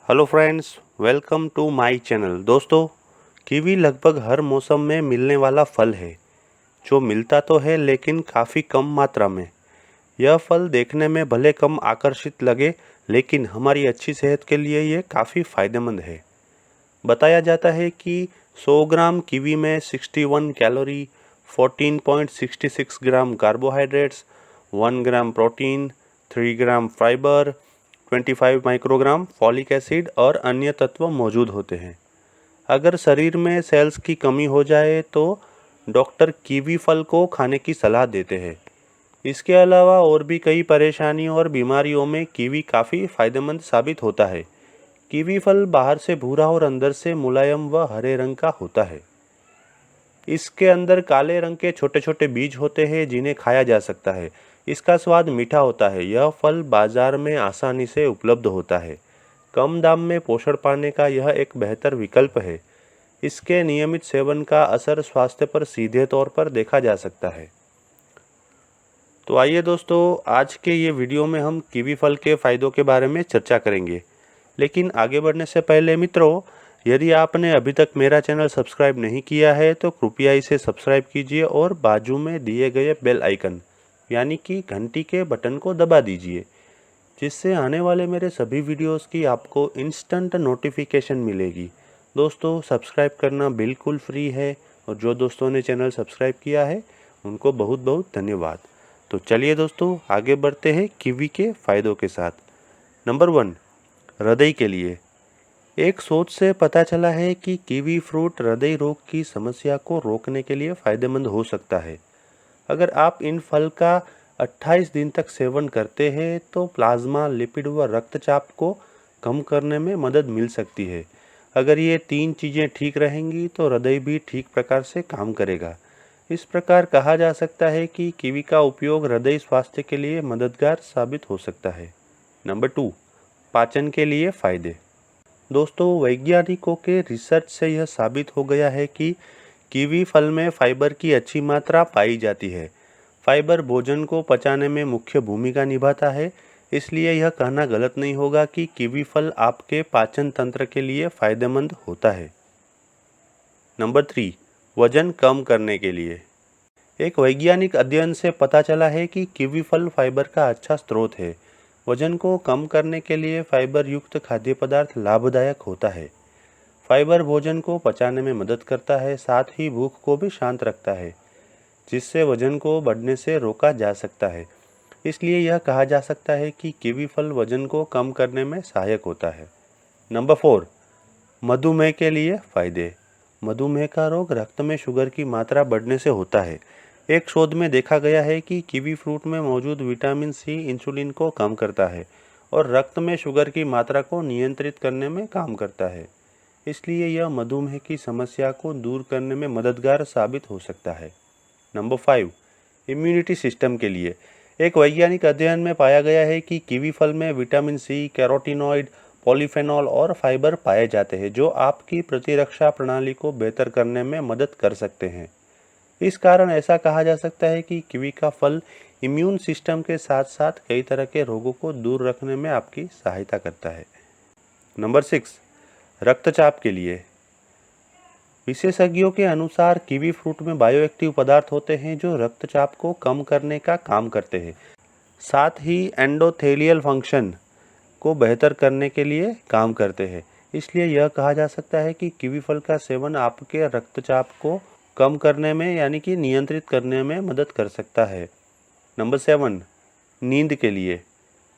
Hello friends, welcome to my channel. दोस्तों, kiwi लगभग हर मौसम में मिलने वाला फल है जो मिलता तो है लेकिन काफ़ी कम मात्रा में। यह फल देखने में भले कम आकर्षित लगे लेकिन हमारी अच्छी सेहत के लिए ये काफ़ी फ़ायदेमंद है। बताया जाता है कि 100 ग्राम कीवी में 61 कैलोरी, 14.66 ग्राम कार्बोहाइड्रेट्स, 1 ग्राम प्रोटीन, 3 ग्राम फाइबर, 25 माइक्रोग्राम फॉलिक एसिड और अन्य तत्व मौजूद होते हैं। अगर शरीर में सेल्स की कमी हो जाए तो डॉक्टर कीवी फल को खाने की सलाह देते हैं। इसके अलावा और भी कई परेशानियों और बीमारियों में कीवी काफ़ी फायदेमंद साबित होता है। कीवी फल बाहर से भूरा और अंदर से मुलायम व हरे रंग का होता है। इसके अंदर काले रंग के छोटे छोटे बीज होते हैं जिन्हें खाया जा सकता है। इसका स्वाद मीठा होता है। यह फल बाजार में आसानी से उपलब्ध होता है। कम दाम में पोषण पाने का यह एक बेहतर विकल्प है। इसके नियमित सेवन का असर स्वास्थ्य पर सीधे तौर पर देखा जा सकता है। तो आइए दोस्तों, आज के ये वीडियो में हम कीवी फल के फ़ायदों के बारे में चर्चा करेंगे। लेकिन आगे बढ़ने से पहले मित्रों, यदि आपने अभी तक मेरा चैनल सब्सक्राइब नहीं किया है तो कृपया इसे सब्सक्राइब कीजिए और बाजू में दिए गए बेल आइकन यानी कि घंटी के बटन को दबा दीजिए, जिससे आने वाले मेरे सभी वीडियोस की आपको इंस्टेंट नोटिफिकेशन मिलेगी। दोस्तों, सब्सक्राइब करना बिल्कुल फ्री है और जो दोस्तों ने चैनल सब्सक्राइब किया है उनको बहुत बहुत धन्यवाद। तो चलिए दोस्तों, आगे बढ़ते हैं कीवी के फ़ायदों के साथ। नंबर 1, हृदय के लिए। एक शोध से पता चला है कि कीवी फ्रूट हृदय रोग की समस्या को रोकने के लिए फ़ायदेमंद हो सकता है। अगर आप इन फल का 28 दिन तक सेवन करते हैं तो प्लाज्मा, लिपिड व रक्तचाप को कम करने में मदद मिल सकती है। अगर ये 3 चीज़ें ठीक रहेंगी तो हृदय भी ठीक प्रकार से काम करेगा। इस प्रकार कहा जा सकता है कि कीवी का उपयोग हृदय स्वास्थ्य के लिए मददगार साबित हो सकता है। नंबर 2, पाचन के लिए फ़ायदे। दोस्तों, वैज्ञानिकों के रिसर्च से यह साबित हो गया है कि कीवी फल में फाइबर की अच्छी मात्रा पाई जाती है। फाइबर भोजन को पचाने में मुख्य भूमिका निभाता है, इसलिए यह कहना गलत नहीं होगा कि कीवी फल आपके पाचन तंत्र के लिए फायदेमंद होता है। नंबर 3, वजन कम करने के लिए। एक वैज्ञानिक अध्ययन से पता चला है कि कीवी फल फाइबर का अच्छा स्रोत है। वजन को कम करने के लिए फाइबर युक्त खाद्य पदार्थ लाभदायक होता है। फाइबर भोजन को पचाने में मदद करता है, साथ ही भूख को भी शांत रखता है, जिससे वजन को बढ़ने से रोका जा सकता है। इसलिए यह कहा जा सकता है कि कीवी फल वजन को कम करने में सहायक होता है। नंबर 4, मधुमेह के लिए फ़ायदे। मधुमेह का रोग रक्त में शुगर की मात्रा बढ़ने से होता है। एक शोध में देखा गया है कि कीवी फ्रूट में मौजूद विटामिन सी इंसुलिन को कम करता है और रक्त में शुगर की मात्रा को नियंत्रित करने में काम करता है। इसलिए यह मधुमेह की समस्या को दूर करने में मददगार साबित हो सकता है। नंबर 5, इम्यूनिटी सिस्टम के लिए। एक वैज्ञानिक अध्ययन में पाया गया है कि कीवी फल में विटामिन सी, कैरोटीनॉइड, पॉलीफेनॉल और फाइबर पाए जाते हैं जो आपकी प्रतिरक्षा प्रणाली को बेहतर करने में मदद कर सकते हैं। इस कारण ऐसा कहा जा सकता है कि कीवी का फल इम्यून सिस्टम के साथ साथ कई तरह के रोगों को दूर रखने में आपकी सहायता करता है। नंबर 6, रक्तचाप के लिए। विशेषज्ञों के अनुसार कीवी फ्रूट में बायोएक्टिव पदार्थ होते हैं जो रक्तचाप को कम करने का काम करते हैं, साथ ही एंडोथेलियल फंक्शन को बेहतर करने के लिए काम करते हैं। इसलिए यह कहा जा सकता है कि कीवी फल का सेवन आपके रक्तचाप को कम करने में यानी कि नियंत्रित करने में मदद कर सकता है। नंबर 7, नींद के लिए।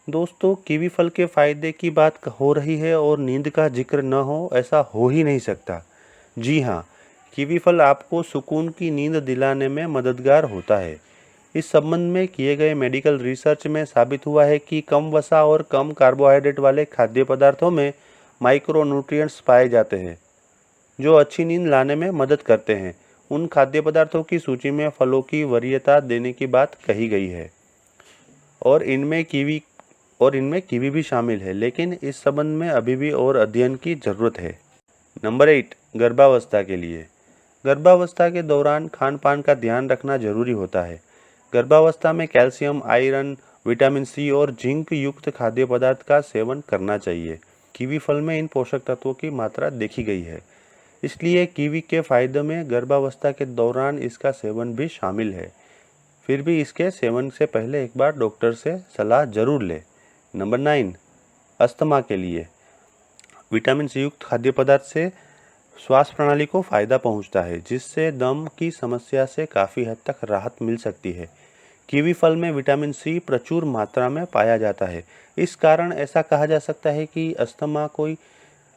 दोस्तों, कीवी फल के फ़ायदे की बात हो रही है और नींद का जिक्र न हो ऐसा हो ही नहीं सकता। जी हाँ, कीवी फल आपको सुकून की नींद दिलाने में मददगार होता है। इस संबंध में किए गए मेडिकल रिसर्च में साबित हुआ है कि कम वसा और कम कार्बोहाइड्रेट वाले खाद्य पदार्थों में माइक्रो न्यूट्रिएंट्स पाए जाते हैं जो अच्छी नींद लाने में मदद करते हैं। उन खाद्य पदार्थों की सूची में फलों की वरीयता देने की बात कही गई है और इनमें कीवी भी शामिल है, लेकिन इस संबंध में अभी भी और अध्ययन की ज़रूरत है। नंबर 8, गर्भावस्था के लिए। गर्भावस्था के दौरान खान पान का ध्यान रखना जरूरी होता है। गर्भावस्था में कैल्शियम, आयरन, विटामिन सी और जिंक युक्त खाद्य पदार्थ का सेवन करना चाहिए। कीवी फल में इन पोषक तत्वों की मात्रा देखी गई है। इसलिए कीवी के फायदे में गर्भावस्था के दौरान इसका सेवन भी शामिल है। फिर भी इसके सेवन से पहले एक बार डॉक्टर से सलाह जरूर लें। नंबर 9, अस्थमा के लिए विटामिन सी युक्त खाद्य पदार्थ से श्वास प्रणाली को फायदा पहुंचता है, जिससे दम की समस्या से काफ़ी हद तक राहत मिल सकती है। कीवी फल में विटामिन सी प्रचुर मात्रा में पाया जाता है। इस कारण ऐसा कहा जा सकता है कि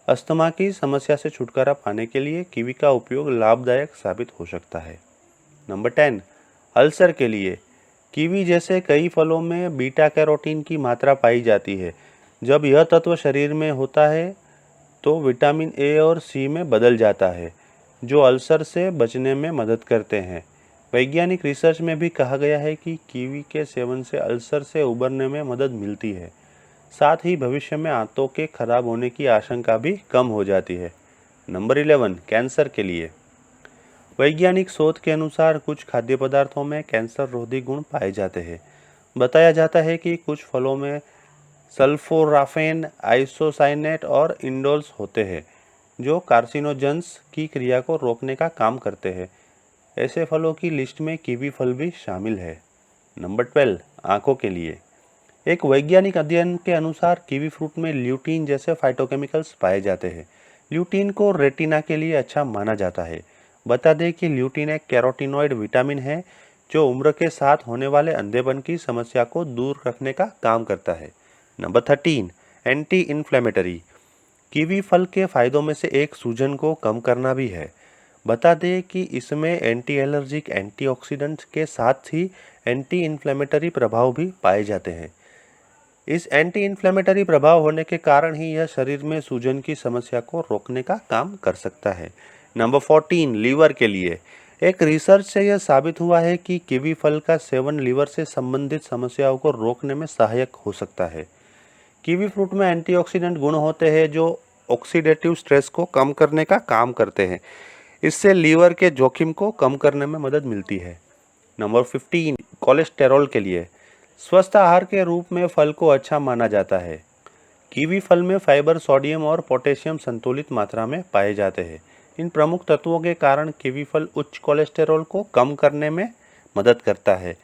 अस्थमा की समस्या से छुटकारा पाने के लिए कीवी का उपयोग लाभदायक साबित हो सकता है। नंबर 10, अल्सर के लिए कीवी जैसे कई फलों में बीटा कैरोटीन की मात्रा पाई जाती है। जब यह तत्व शरीर में होता है तो विटामिन ए और सी में बदल जाता है, जो अल्सर से बचने में मदद करते हैं। वैज्ञानिक रिसर्च में भी कहा गया है कि कीवी के सेवन से अल्सर से उबरने में मदद मिलती है। साथ ही भविष्य में आंतों के खराब होने की आशंका भी कम हो जाती है। नंबर 11, कैंसर के लिए वैज्ञानिक शोध के अनुसार कुछ खाद्य पदार्थों में कैंसर रोधी गुण पाए जाते हैं। बताया जाता है कि कुछ फलों में सल्फोराफेन, आइसोसाइनेट और इंडोल्स होते हैं, जो कार्सिनोजेंस की क्रिया को रोकने का काम करते हैं। ऐसे फलों की लिस्ट में कीवी फल भी शामिल है। नंबर 12, आंखों के लिए एक वैज्ञानिक अध्ययन के अनुसार कीवी फ्रूट में ल्यूटीन जैसे फाइटोकेमिकल्स पाए जाते हैं। ल्यूटीन को रेटिना के लिए अच्छा माना जाता है। बता दें कि ल्यूटीन एक कैरोटीनॉइड विटामिन है, जो उम्र के साथ होने वाले अंधेपन की समस्या को दूर रखने का काम करता है। नंबर 13, एंटी इन्फ्लेमेटरी कीवी फल के फायदों में से एक सूजन को कम करना भी है। बता दें कि इसमें एंटी एलर्जिक, एंटीऑक्सीडेंट के साथ ही एंटी इन्फ्लेमेटरी प्रभाव भी पाए जाते हैं। इस एंटी इन्फ्लेमेटरी प्रभाव होने के कारण ही यह शरीर में सूजन की समस्या को रोकने का काम कर सकता है। नंबर 14, लीवर के लिए एक रिसर्च से यह साबित हुआ है कि कीवी फल का सेवन लीवर से संबंधित समस्याओं को रोकने में सहायक हो सकता है। कीवी फ्रूट में एंटीऑक्सीडेंट गुण होते हैं, जो ऑक्सीडेटिव स्ट्रेस को कम करने का काम करते हैं। इससे लीवर के जोखिम को कम करने में मदद मिलती है। नंबर 15, कोलेस्टेरॉल के लिए स्वस्थ आहार के रूप में फल को अच्छा माना जाता है। कीवी फल में फाइबर, सोडियम और पोटेशियम संतुलित मात्रा में पाए जाते हैं। इन प्रमुख तत्वों के कारण कीवी फल उच्च कोलेस्टेरॉल को कम करने में मदद करता है।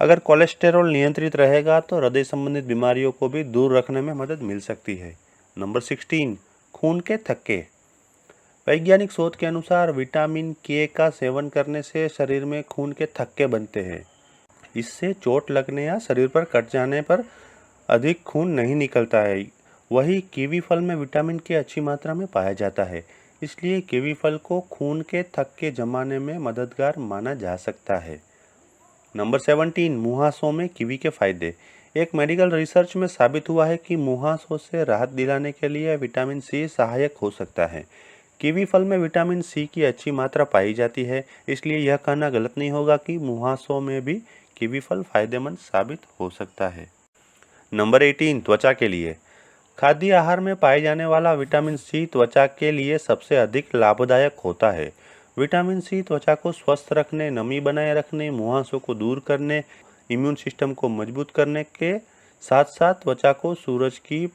अगर कोलेस्टेरॉल नियंत्रित रहेगा तो हृदय संबंधित बीमारियों को भी दूर रखने में मदद मिल सकती है। नंबर 16, खून के थक्के वैज्ञानिक शोध के अनुसार विटामिन के का सेवन करने से शरीर में खून के थक्के बनते हैं। इससे चोट लगने या शरीर पर कट जाने पर अधिक खून नहीं निकलता है। वही कीवी फल में विटामिन के अच्छी मात्रा में पाया जाता है, इसलिए कीवी फल को खून के थक्के जमाने में मददगार माना जा सकता है। नंबर 17, मुहासों में कीवी के फायदे एक मेडिकल रिसर्च में साबित हुआ है कि मुहासों से राहत दिलाने के लिए विटामिन सी सहायक हो सकता है। कीवी फल में विटामिन सी की अच्छी मात्रा पाई जाती है, इसलिए यह कहना गलत नहीं होगा कि मुहासों में भी कीवी फल फायदेमंद साबित हो सकता है। नंबर 18, त्वचा के लिए खाद्य आहार में पाए जाने वाला विटामिन सी त्वचा के लिए सबसे अधिक लाभदायक होता है। विटामिन सी त्वचा को स्वस्थ रखने, नमी बनाए रखने, मुहासों को दूर करने, इम्यून सिस्टम को मजबूत करने के साथ साथ त्वचा को सूरज की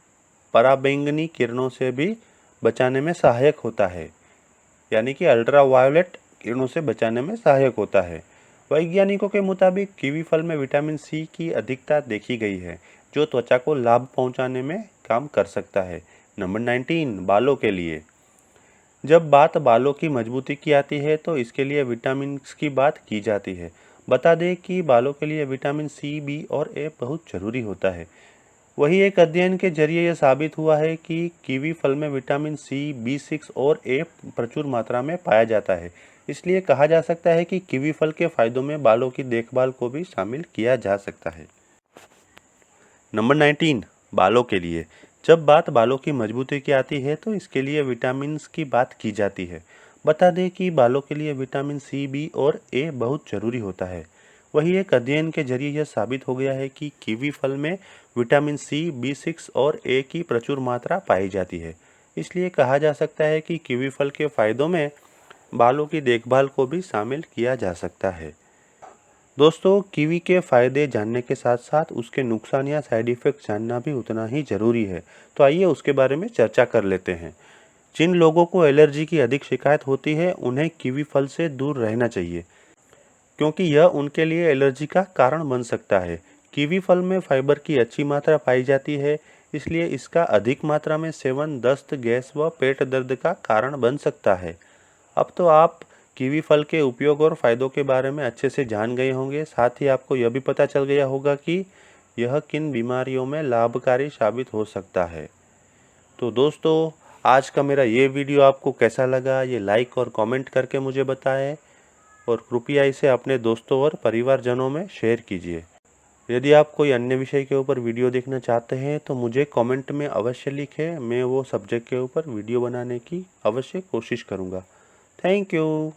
पराबैंगनी किरणों से भी बचाने में सहायक होता है, यानी कि अल्ट्रावायोलेट किरणों से बचाने में सहायक होता है। वैज्ञानिकों के मुताबिक कीवी फल में विटामिन सी की अधिकता देखी गई है, जो त्वचा को लाभ पहुंचाने में काम कर सकता है। नंबर 19, बालों के लिए जब बात बालों की मजबूती की आती है तो इसके लिए विटामिन की बात की जाती है। बता दें कि बालों के लिए विटामिन सी, बी और ए बहुत जरूरी होता है। वही एक अध्ययन के जरिए यह साबित हुआ है कि कीवी फल में विटामिन सी, B6 और ए प्रचुर मात्रा में पाया जाता है। इसलिए कहा जा सकता है कि कीवी फल के फायदों में बालों की देखभाल को भी शामिल किया जा सकता है। नंबर 19, बालों के लिए जब बात बालों की मजबूती की आती है तो इसके लिए विटामिन की बात की जाती है। बता दें कि बालों के लिए विटामिन सी, बी और ए बहुत जरूरी होता है। वही एक अध्ययन के जरिए यह साबित हो गया है कि कीवी फल में विटामिन सी, B6 और ए की प्रचुर मात्रा पाई जाती है। इसलिए कहा जा सकता है कि कीवी फल के फायदों में बालों की देखभाल को भी शामिल किया जा सकता है। दोस्तों, कीवी के फ़ायदे जानने के साथ साथ उसके नुकसान या साइड इफ़ेक्ट जानना भी उतना ही ज़रूरी है। तो आइए उसके बारे में चर्चा कर लेते हैं। जिन लोगों को एलर्जी की अधिक शिकायत होती है, उन्हें कीवी फल से दूर रहना चाहिए, क्योंकि यह उनके लिए एलर्जी का कारण बन सकता है। कीवी फल में फाइबर की अच्छी मात्रा पाई जाती है, इसलिए इसका अधिक मात्रा में सेवन दस्त, गैस व पेट दर्द का कारण बन सकता है। अब तो आप कीवी फल के उपयोग और फायदों के बारे में अच्छे से जान गए होंगे। साथ ही आपको यह भी पता चल गया होगा कि यह किन बीमारियों में लाभकारी साबित हो सकता है। तो दोस्तों, आज का मेरा ये वीडियो आपको कैसा लगा, ये लाइक और कमेंट करके मुझे बताएं और कृपया इसे अपने दोस्तों और परिवारजनों में शेयर कीजिए। यदि आप कोई अन्य विषय के ऊपर वीडियो देखना चाहते हैं तो मुझे कमेंट में अवश्य लिखें। मैं वो सब्जेक्ट के ऊपर वीडियो बनाने की अवश्य कोशिश करूँगा। Thank you.